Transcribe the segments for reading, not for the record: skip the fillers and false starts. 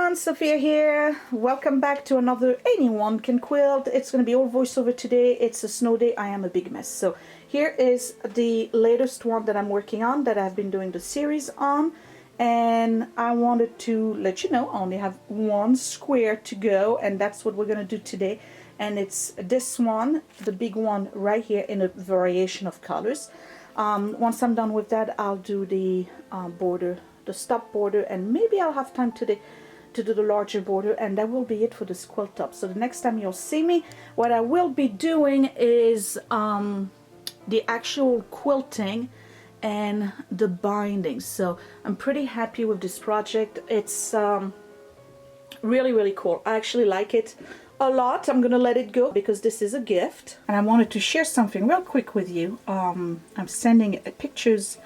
everyone, Sophia here. Welcome back to another Anyone Can Quilt. It's going to be all voiceover today. It's a snow day. I am a big mess. So here is the latest one that I'm working on, that I've been doing the series on. And I wanted to let you know I only have one square to go, and that's what we're going to do today. And it's this one, the big one right here, in a variation of colors. Once I'm done with that, I'll do the border, the stop border, and maybe I'll have time today to do the larger border, and that will be it for this quilt top. So the next time you'll see me, what I will be doing is the actual quilting and the binding. So I'm pretty happy with this project. It's really cool. I actually like it a lot. I'm gonna let it go because this is a gift, and I wanted to share something real quick with you. I'm sending pictures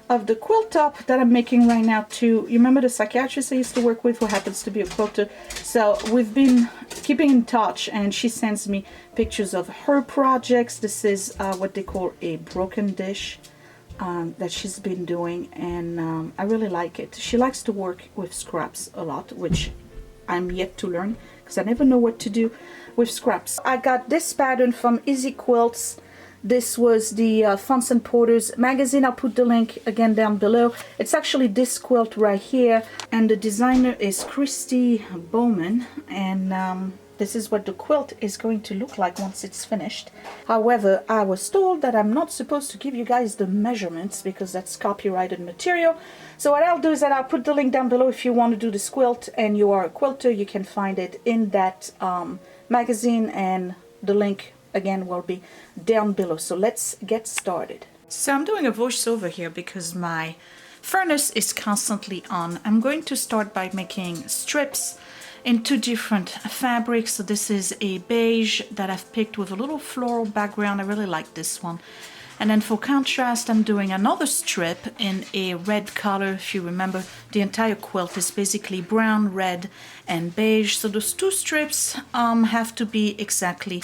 of the quilt top that I'm making right now to, you remember the psychiatrist I used to work with who happens to be a quilter? So we've been keeping in touch, and she sends me pictures of her projects. This is what they call a broken dish that she's been doing, and I really like it. She likes to work with scraps a lot, which I'm yet to learn because I never know what to do with scraps. I got this pattern from Easy Quilts. This was the Fons and Porter's magazine. I'll put the link again down below. It's actually this quilt right here, and the designer is Christy Bowman, and this is what the quilt is going to look like once it's finished. However, I was told that I'm not supposed to give you guys the measurements because that's copyrighted material. So what I'll do is that I'll put the link down below. If you want to do this quilt and you are a quilter, you can find it in that magazine, and the link again will be down below. So let's get started. So I'm doing a voiceover here because my furnace is constantly on. I'm going to start by making strips in two different fabrics. So this is a beige that I've picked with a little floral background. I really like this one. And then for contrast, I'm doing another strip in a red color. If you remember, the entire quilt is basically brown, red, and beige. So those two strips have to be exactly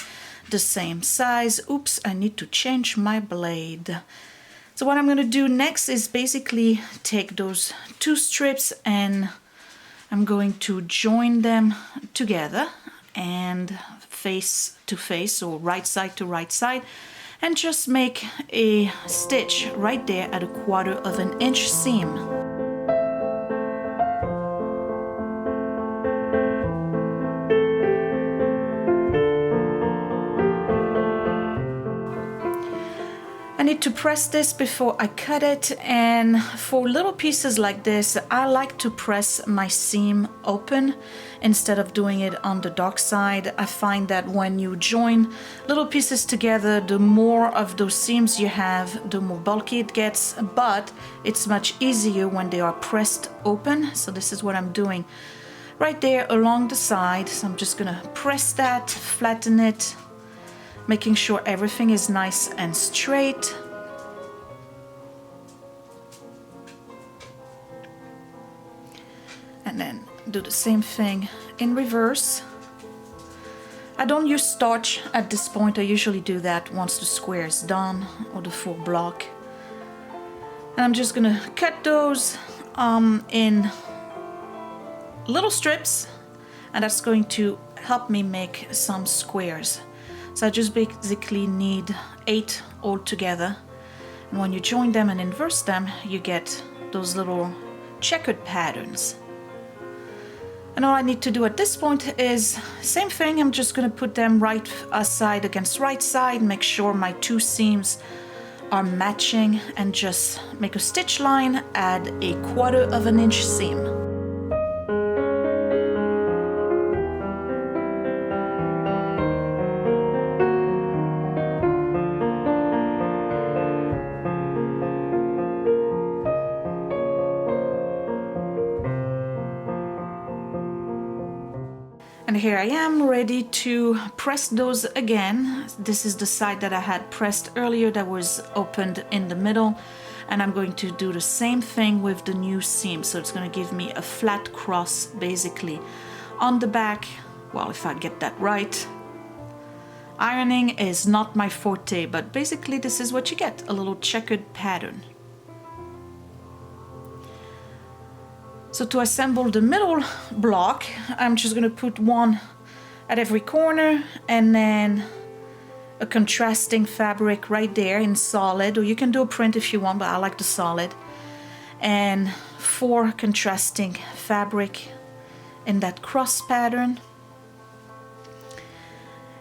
the same size. Oops, I need to change my blade. So what I'm going to do next is basically take those two strips, and I'm going to join them together and face to face, or right side to right side, and just make a stitch right there at 1/4 inch seam. I need to press this before I cut it, and for little pieces like this, I like to press my seam open instead of doing it on the dark side. I find that when you join little pieces together, the more of those seams you have, the more bulky it gets, but it's much easier when they are pressed open. So this is what I'm doing right there along the side. So I'm just gonna press that, flatten it, making sure everything is nice and straight. And then do the same thing in reverse. I don't use starch at this point. I usually do that once the square is done, or the full block. And I'm just gonna cut those in little strips, and that's going to help me make some squares. So I just basically need 8 altogether. And when you join them and inverse them, you get those little checkered patterns. And all I need to do at this point is same thing. I'm just going to put them right side against right side, make sure my two seams are matching, and just make a stitch line, add 1/4 inch seam. And here I am ready to press those again. This is the side that I had pressed earlier that was opened in the middle. And I'm going to do the same thing with the new seam. So it's going to give me a flat cross basically on the back. Well, if I get that right. Ironing is not my forte, but basically this is what you get, a little checkered pattern. So to assemble the middle block, I'm just going to put one at every corner and then a contrasting fabric right there in solid, or you can do a print if you want, but I like the solid, and 4 contrasting fabric in that cross pattern.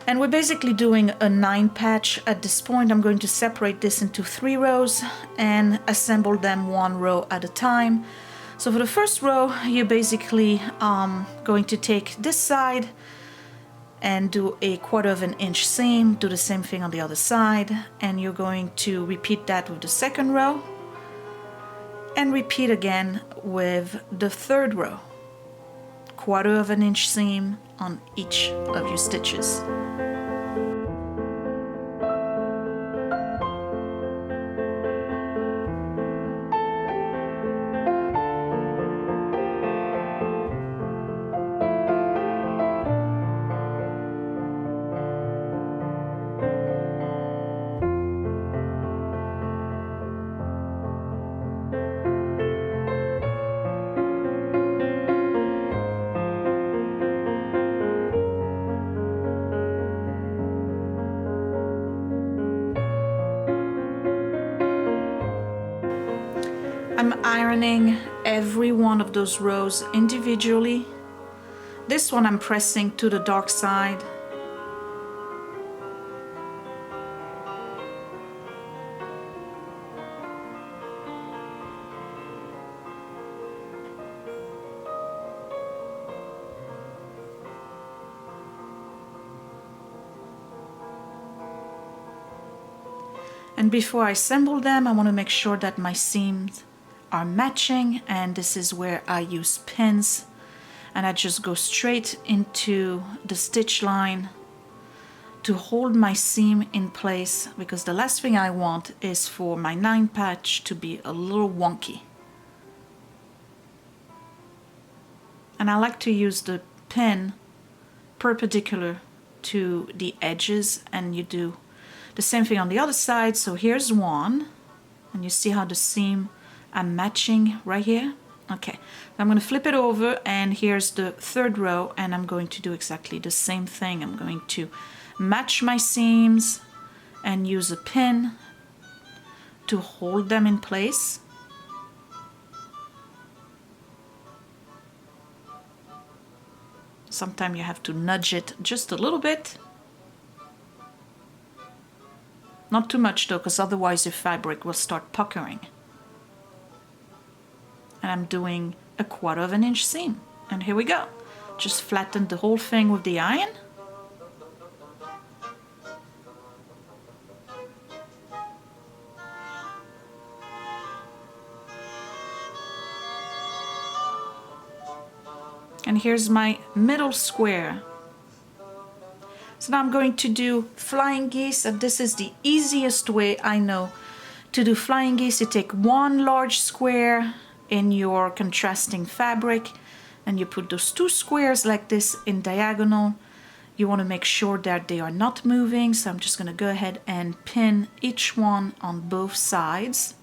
And we're basically doing a 9 patch at this point. I'm going to separate this into 3 rows and assemble them 1 row at a time. So for the first row, you're basically going to take this side and do a 1/4 inch seam, do the same thing on the other side, and you're going to repeat that with the second row and repeat again with the third row. 1/4 inch seam on each of your stitches. I'm ironing every one of those rows individually. This one I'm pressing to the dark side. And before I assemble them, I want to make sure that my seams are matching, and this is where I use pins, and I just go straight into the stitch line to hold my seam in place, because the last thing I want is for my 9 patch to be a little wonky. And I like to use the pin perpendicular to the edges, and you do the same thing on the other side. So here's one, and you see how the seam I'm matching right here. Okay, I'm going to flip it over, and here's the third row, and I'm going to do exactly the same thing. I'm going to match my seams and use a pin to hold them in place. Sometimes you have to nudge it just a little bit. Not too much though, because otherwise your fabric will start puckering. And I'm doing a 1/4 inch seam, and here we go. Just flatten the whole thing with the iron. And here's my middle square. So now I'm going to do flying geese, and this is the easiest way I know to do flying geese. You take 1 large square in your contrasting fabric, and you put those 2 squares like this in diagonal. You want to make sure that they are not moving, so I'm just going to go ahead and pin each one on both sides.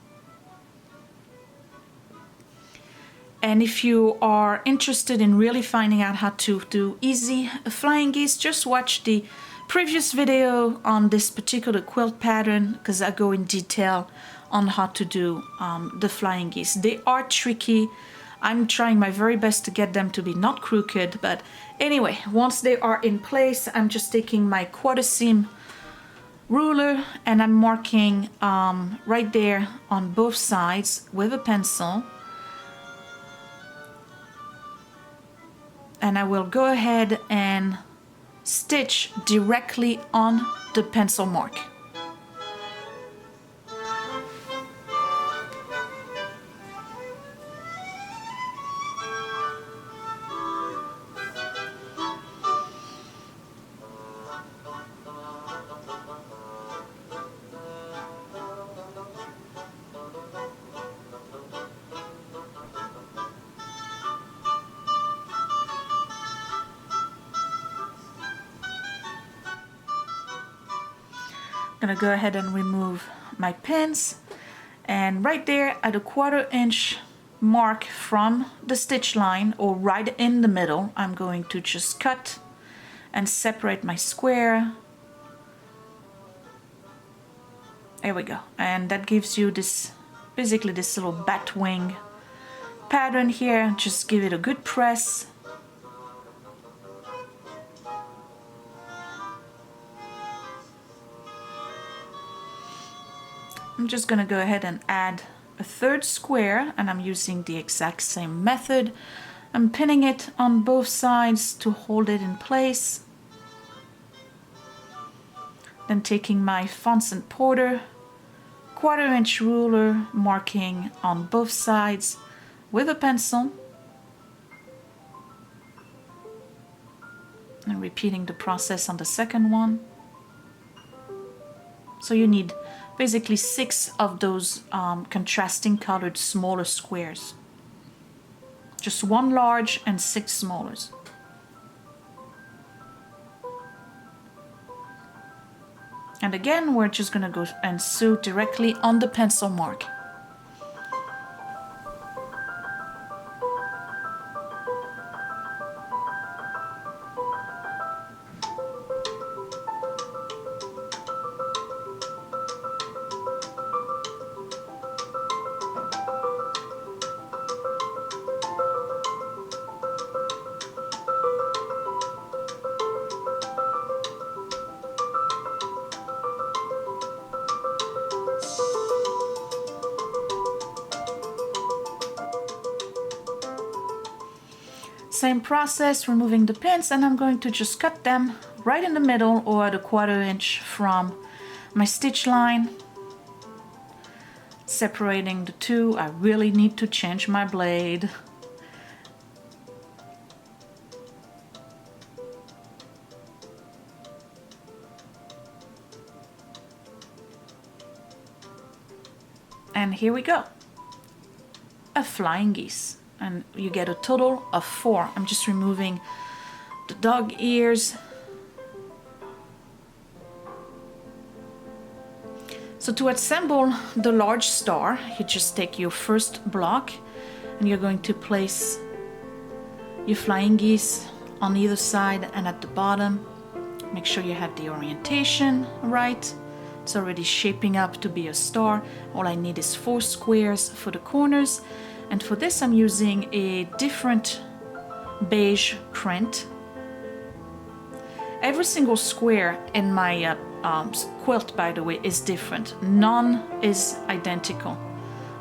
And if you are interested in really finding out how to do easy flying geese, just watch the previous video on this particular quilt pattern, because I go in detail on how to do the flying geese. They are tricky. I'm trying my very best to get them to be not crooked, but anyway, once they are in place, I'm just taking my 1/4 seam ruler and I'm marking right there on both sides with a pencil. And I will go ahead and stitch directly on the pencil mark. Gonna go ahead and remove my pins, and right there at a 1/4 inch mark from the stitch line or right in the middle, I'm going to just cut and separate my square. There we go. And that gives you this, basically this little bat wing pattern here. Just give it a good press. I'm just gonna go ahead and add a third square, and I'm using the exact same method. I'm pinning it on both sides to hold it in place. Then taking my Fons and Porter 1/4 inch ruler, marking on both sides with a pencil. And repeating the process on the second one. So you need basically 6 of those contrasting colored smaller squares. Just 1 large and 6 smallers. And again, we're just gonna go and sew directly on the pencil mark. Same process, removing the pins, and I'm going to just cut them right in the middle or at a 1/4 inch from my stitch line. Separating the two. I really need to change my blade. And here we go. A flying geese. And you get a total of 4. I'm just removing the dog ears. So to assemble the large star, you just take your first block and you're going to place your flying geese on either side and at the bottom. Make sure you have the orientation right. It's already shaping up to be a star. All I need is 4 squares for the corners. And for this, I'm using a different beige print. Every single square in my quilt, by the way, is different. None is identical.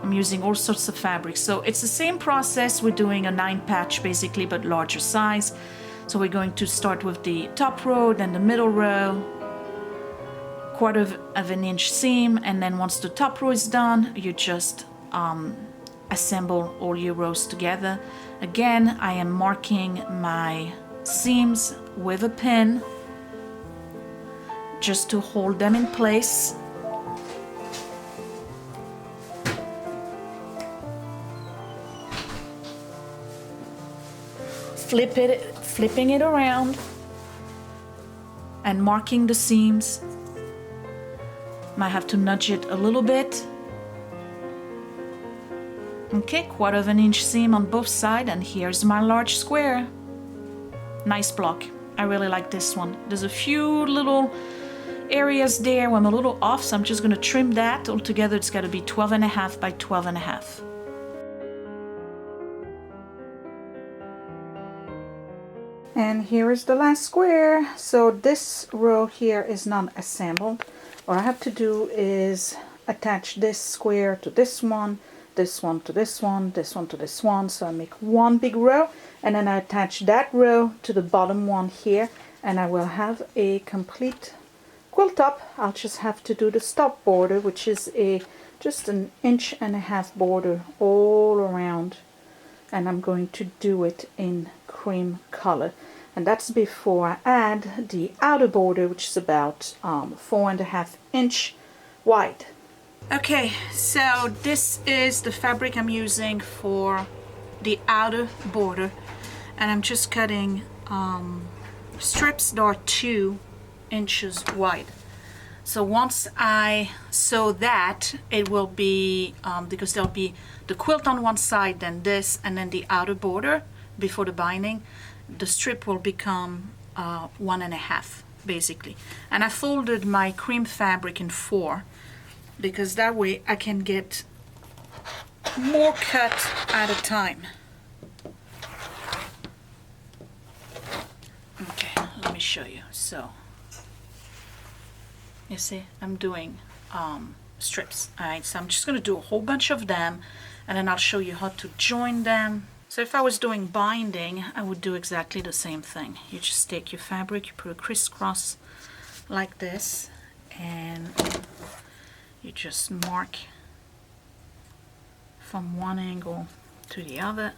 I'm using all sorts of fabrics. So it's the same process. We're doing a 9 patch basically, but larger size. So we're going to start with the top row, then the middle row, 1/4 of an inch seam, and then once the top row is done, you just assemble all your rows together. Again, I am marking my seams with a pin just to hold them in place. Flipping it around and marking the seams. Might have to nudge it a little bit. Okay, 1/4 of an inch seam on both sides, and here's my large square. Nice block. I really like this one. There's a few little areas there where I'm a little off, so I'm just gonna trim that. Altogether it's gotta be 12.5 by 12.5. And here is the last square. So this row here is not assembled. What I have to do is attach this square to this one to this one, this one to this one. So I make one big row, and then I attach that row to the bottom one here, and I will have a complete quilt top. I'll just have to do the stop border, which is just 1.5 inch border all around, and I'm going to do it in cream color. And that's before I add the outer border, which is about 4.5 inch wide. Okay, so this is the fabric I'm using for the outer border, and I'm just cutting strips that are 2 inches wide. So once I sew that, it will be, because there'll be the quilt on one side, then this, and then the outer border before the binding, the strip will become 1.5 basically. And I folded my cream fabric in 4 because that way I can get more cut at a time. Okay, let me show you. So you see, I'm doing strips. Alright, so I'm just going to do a whole bunch of them, and then I'll show you how to join them. So if I was doing binding, I would do exactly the same thing. You just take your fabric, you put a crisscross like this, and you just mark from one angle to the other.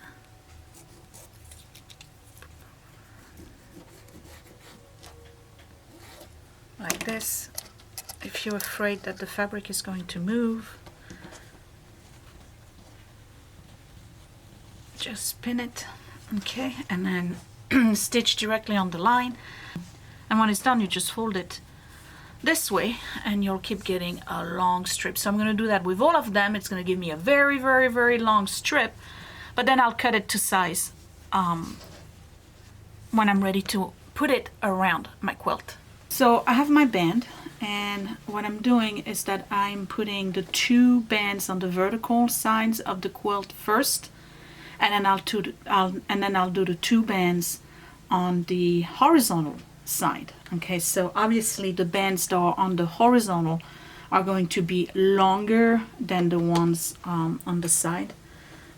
Like this. If you're afraid that the fabric is going to move, just pin it, okay, and then stitch directly on the line. And when it's done, you just fold it this way and you'll keep getting a long strip. So I'm going to do that with all of them. It's going to give me a very, very, very long strip, but then I'll cut it to size when I'm ready to put it around my quilt. So I have my band, and what I'm doing is that I'm putting the 2 bands on the vertical sides of the quilt first, and then I'll do the 2 bands on the horizontal side. Okay, so obviously the bands that are on the horizontal are going to be longer than the ones on the side,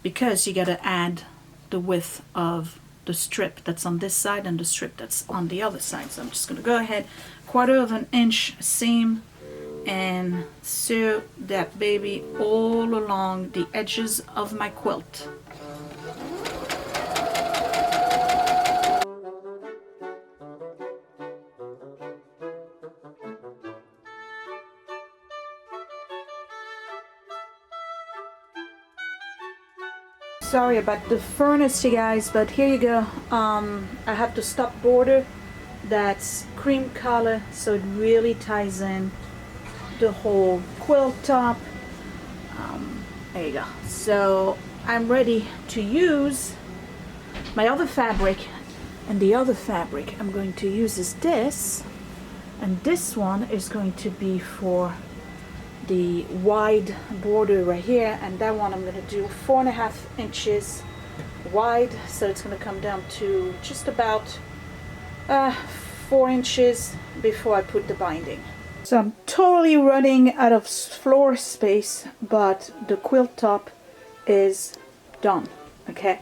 because you got to add the width of the strip that's on this side and the strip that's on the other side. So I'm just going to go ahead, 1/4 of an inch seam, and sew that baby all along the edges of my quilt. Sorry about the furnace, you guys, but here you go. I have the stop border that's cream color, so it really ties in the whole quilt top. There you go. So I'm ready to use my other fabric, and the other fabric I'm going to use is this, and this one is going to be for the wide border right here, and that one I'm going to do 4.5 inches wide, so it's going to come down to just about 4 inches before I put the binding. So I'm totally running out of floor space, but the quilt top is done. Okay,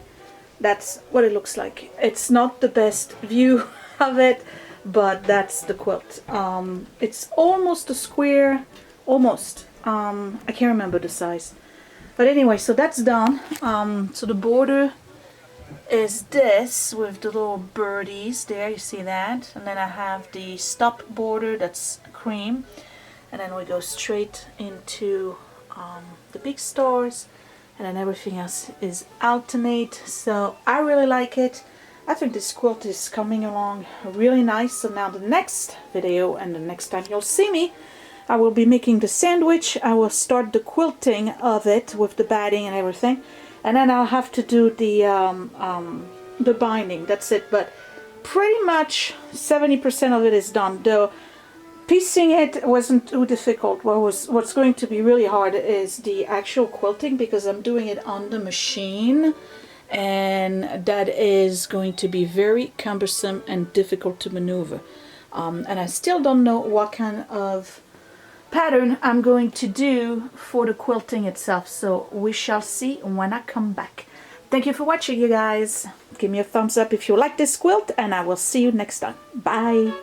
that's what it looks like. It's not the best view of it, but that's the quilt. It's almost a square, almost. I can't remember the size, but anyway, so that's done. So the border is this with the little birdies there, you see that, and then I have the stop border that's cream, and then we go straight into the big stars, and then everything else is alternate. So I really like it. I think this quilt is coming along really nice. So now the next video, and the next time you'll see me, I will be making the sandwich. I will start the quilting of it with the batting and everything, and then I'll have to do the binding. That's it. But pretty much 70% of it is done. Though piecing it wasn't too difficult. What's going to be really hard is the actual quilting, because I'm doing it on the machine, and that is going to be very cumbersome and difficult to maneuver. And I still don't know what kind of pattern I'm going to do for the quilting itself, so we shall see when I come back. Thank you for watching, you guys. Give me a thumbs up if you like this quilt, and I will see you next time. Bye.